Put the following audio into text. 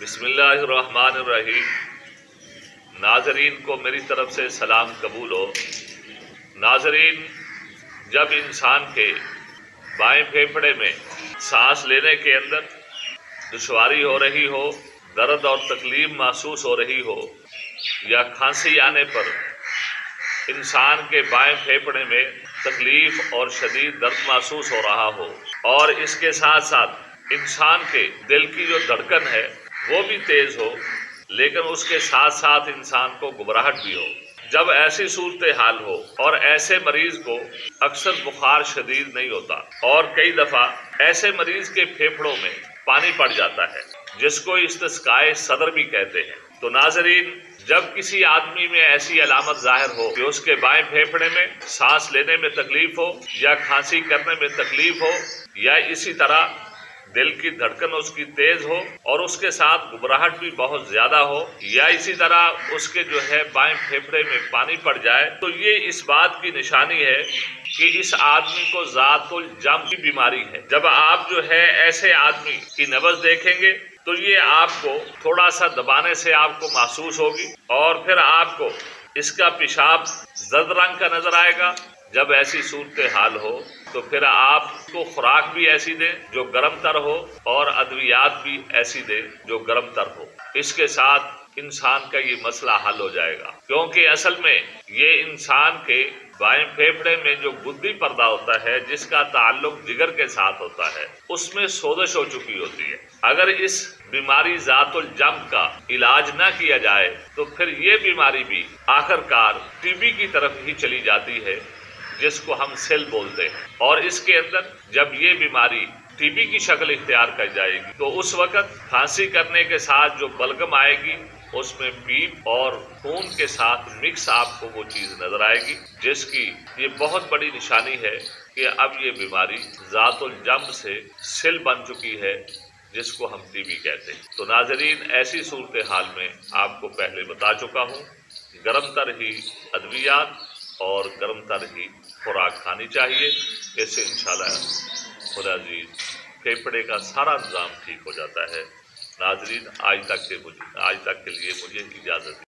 बिस्मिल्लाहिर्रहमानिर्रहीम। नाज़रीन को मेरी तरफ से सलाम कबूल हो। नाज़रीन, जब इंसान के बाएं फेफड़े में सांस लेने के अंदर दुश्वारी हो रही हो, दर्द और तकलीफ महसूस हो रही हो, या खांसी आने पर इंसान के बाएं फेफड़े में तकलीफ और शदीद दर्द महसूस हो रहा हो, और इसके साथ साथ इंसान के दिल की जो धड़कन है वो भी तेज हो, लेकिन उसके साथ साथ इंसान को घबराहट भी हो, जब ऐसी सूरत हाल हो और ऐसे मरीज को अक्सर बुखार शदीद नहीं होता और कई दफा ऐसे मरीज के फेफड़ों में पानी पड़ जाता है, जिसको इस्तिस्काए सदर भी कहते हैं। तो नाजरीन, जब किसी आदमी में ऐसी अलामत जाहिर हो कि उसके बाएं फेफड़े में सांस लेने में तकलीफ हो, या खांसी करने में तकलीफ हो, या इसी तरह दिल की धड़कन उसकी तेज हो और उसके साथ घबराहट भी बहुत ज्यादा हो, या इसी तरह उसके जो है बाएं फेफड़े में पानी पड़ जाए, तो ये इस बात की निशानी है कि इस आदमी को ज़ातुल जम की बीमारी है। जब आप जो है ऐसे आदमी की नब्ज़ देखेंगे तो ये आपको थोड़ा सा दबाने से आपको महसूस होगी, और फिर आपको इसका पेशाब जर्द रंग का नजर आएगा। जब ऐसी सूरत हाल हो तो फिर आपको खुराक भी ऐसी दें जो गर्म तर हो, और अद्वियात भी ऐसी दें जो गर्म तर हो। इसके साथ इंसान का ये मसला हल हो जाएगा, क्योंकि असल में ये इंसान के बाएं फेफड़े में जो गुद्दी पर्दा होता है, जिसका ताल्लुक जिगर के साथ होता है, उसमें सोजिश हो चुकी होती है। अगर इस बीमारी ज़ातुल जम का इलाज ना किया जाए तो फिर ये बीमारी भी आखिरकार टीबी की तरफ ही चली जाती है, जिसको हम सेल बोलते हैं। और इसके अंदर जब ये बीमारी टीबी की शक्ल इख्तियार कर जाएगी तो उस वक़्त खांसी करने के साथ जो बलगम आएगी, उसमें पीप और खून के साथ मिक्स आपको वो चीज़ नजर आएगी, जिसकी ये बहुत बड़ी निशानी है कि अब ये बीमारी ज़ातुल जम से सिल बन चुकी है, जिसको हम टीबी कहते हैं। तो नाजरीन, ऐसी सूरत हाल में आपको पहले बता चुका हूँ, गर्म तर ही अद्वियात और गर्म तर ही खुराक खानी चाहिए। इससे इंशाल्लाह खुदा अजीज फेफड़े का सारा निज़ाम ठीक हो जाता है। नाजरीन, आज तक के लिए मुझे इजाज़त